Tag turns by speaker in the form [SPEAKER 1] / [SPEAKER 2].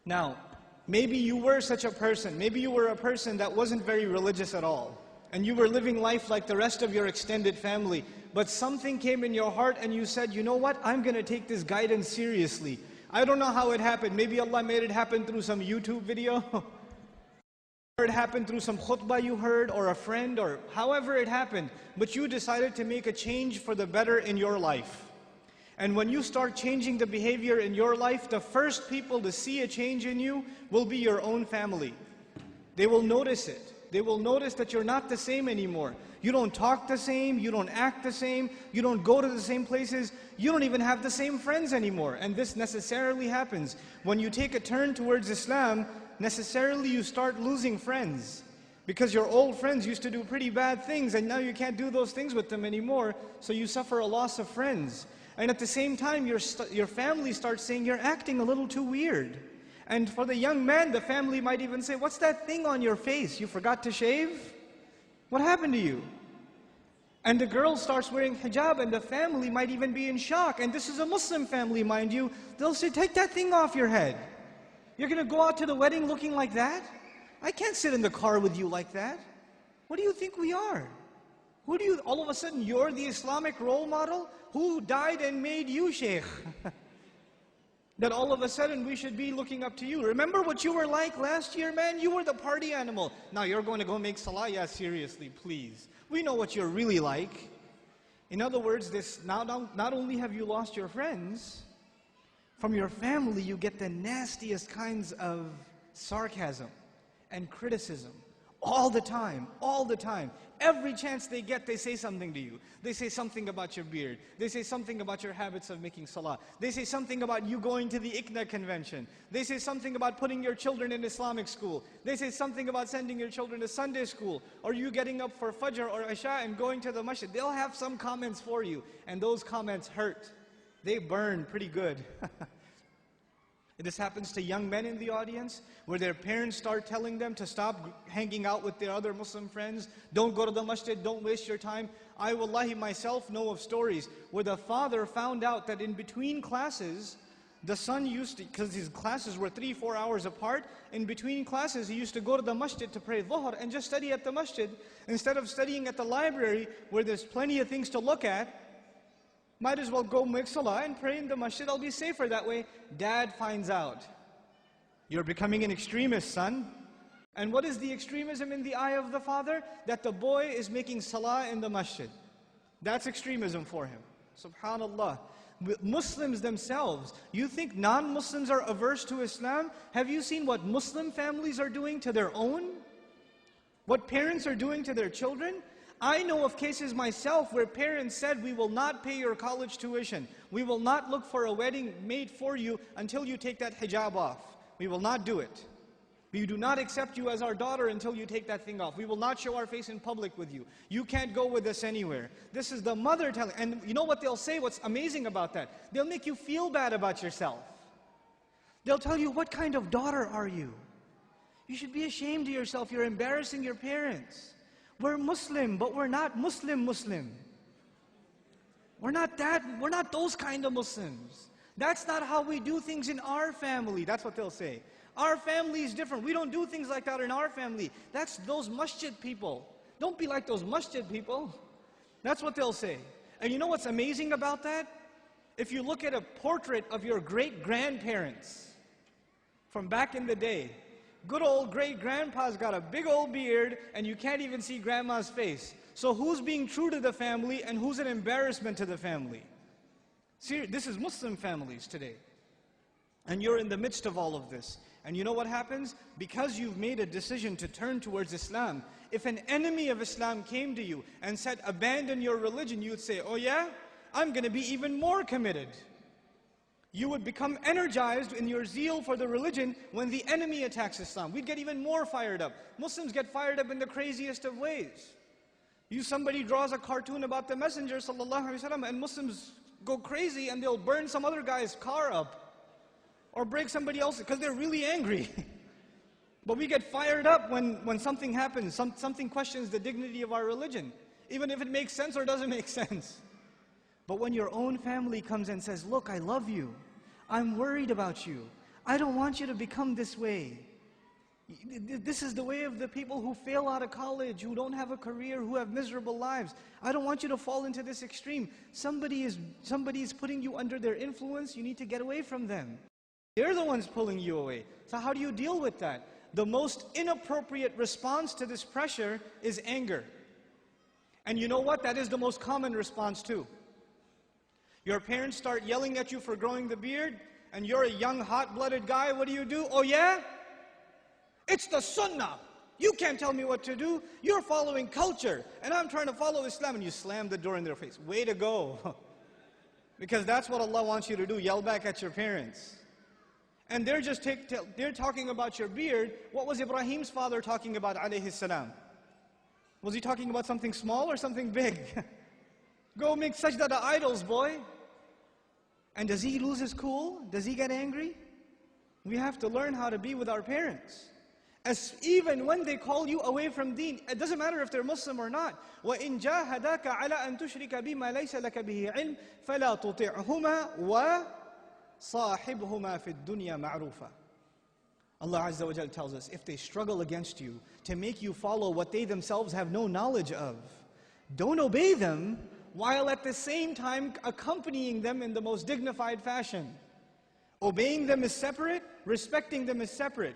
[SPEAKER 1] Now, maybe you were such a person. Maybe you were a person that wasn't very religious at all. And you were living life like the rest of your extended family. But something came in your heart and you said, you know what? I'm going to take this guidance seriously. I don't know how it happened. Maybe Allah made it happen through some YouTube video. Or it happened through some khutbah you heard, or a friend, or however it happened. But you decided to make a change for the better in your life. And when you start changing the behavior in your life, the first people to see a change in you will be your own family. They will notice it. They will notice that you're not the same anymore. You don't talk the same, you don't act the same, you don't go to the same places, you don't even have the same friends anymore. And this necessarily happens. When you take a turn towards Islam, necessarily you start losing friends. Because your old friends used to do pretty bad things and now you can't do those things with them anymore, so you suffer a loss of friends. And at the same time, your family starts saying, you're acting a little too weird. And for the young man, the family might even say, what's that thing on your face? You forgot to shave? What happened to you? And the girl starts wearing hijab and the family might even be in shock. And this is a Muslim family, mind you. They'll say, take that thing off your head. You're going to go out to the wedding looking like that? I can't sit in the car with you like that. What do you think we are? All of a sudden, you're the Islamic role model? Who died and made you sheikh? That all of a sudden we should be looking up to you. Remember what you were like last year, man? You were the party animal. Now you're going to go make salah? Yeah, seriously, please. We know what you're really like. In other words, not only have you lost your friends, from your family you get the nastiest kinds of sarcasm and criticism. All the time, all the time. Every chance they get, they say something to you. They say something about your beard. They say something about your habits of making salah. They say something about you going to the ICNA convention. They say something about putting your children in Islamic school. They say something about sending your children to Sunday school. Or you getting up for Fajr or Isha and going to the masjid. They'll have some comments for you. And those comments hurt. They burn pretty good. This happens to young men in the audience, where their parents start telling them to stop hanging out with their other Muslim friends. Don't go to the masjid, don't waste your time. I wallahi myself know of stories where the father found out that in between classes, the son used to, because his classes were 3-4 hours apart, in between classes he used to go to the masjid to pray dhuhr and just study at the masjid. Instead of studying at the library where there's plenty of things to look at, might as well go make salah and pray in the masjid. I'll be safer that way. Dad finds out. You're becoming an extremist, son. And what is the extremism in the eye of the father? That the boy is making salah in the masjid. That's extremism for him. Subhanallah. Muslims themselves, you think non-Muslims are averse to Islam? Have you seen what Muslim families are doing to their own? What parents are doing to their children? I know of cases myself where parents said, we will not pay your college tuition. We will not look for a wedding made for you until you take that hijab off. We will not do it. We do not accept you as our daughter until you take that thing off. We will not show our face in public with you. You can't go with us anywhere. This is the mother telling. And you know what they'll say? What's amazing about that? They'll make you feel bad about yourself. They'll tell you, what kind of daughter are you? You should be ashamed of yourself. You're embarrassing your parents. We're Muslim, but we're not Muslim. We're not those kind of Muslims. That's not how we do things in our family. That's what they'll say. Our family is different. We don't do things like that in our family. That's those masjid people. Don't be like those masjid people. That's what they'll say. And you know what's amazing about that? If you look at a portrait of your great-grandparents from back in the day, good old great-grandpa's got a big old beard and you can't even see grandma's face. So who's being true to the family and who's an embarrassment to the family? See, this is Muslim families today. And you're in the midst of all of this. And you know what happens? Because you've made a decision to turn towards Islam, if an enemy of Islam came to you and said, abandon your religion, you would say, oh yeah? I'm going to be even more committed. You would become energized in your zeal for the religion when the enemy attacks Islam. We'd get even more fired up. Muslims get fired up in the craziest of ways. Somebody draws a cartoon about the Messenger ﷺ and Muslims go crazy and they'll burn some other guy's car up or break somebody else's because they're really angry. But we get fired up when something happens, something questions the dignity of our religion, even if it makes sense or doesn't make sense. But when your own family comes and says, look, I love you, I'm worried about you, I don't want you to become this way. This is the way of the people who fail out of college, who don't have a career, who have miserable lives. I don't want you to fall into this extreme. Somebody is putting you under their influence. You need to get away from them. They're the ones pulling you away. So how do you deal with that? The most inappropriate response to this pressure is anger. And you know what? That is the most common response too. Your parents start yelling at you for growing the beard, and you're a young, hot-blooded guy. What do? Oh yeah? It's the sunnah. You can't tell me what to do. You're following culture, and I'm trying to follow Islam. And you slam the door in their face. Way to go. Because that's what Allah wants you to do. Yell back at your parents. And they're talking about your beard. What was Ibrahim's father talking about, alayhi salam? Was he talking about something small or something big? Go make sajda to idols, boy. And does he lose his cool? Does he get angry? We have to learn how to be with our parents. Even when they call you away from deen, it doesn't matter if they're Muslim or not. وَإِن جَاهَدَاكَ عَلَىٰ أَن تُشْرِكَ بِمَا لَيْسَ لَكَ بِهِ عِلْمٍ فَلَا تُطِعْهُمَا وَصَاحِبْهُمَا فِي الدُّنْيَا مَعْرُوفًا. Allah Azza wa Jal tells us, if they struggle against you to make you follow what they themselves have no knowledge of, don't obey them while at the same time accompanying them in the most dignified fashion. Obeying them is separate, respecting them is separate.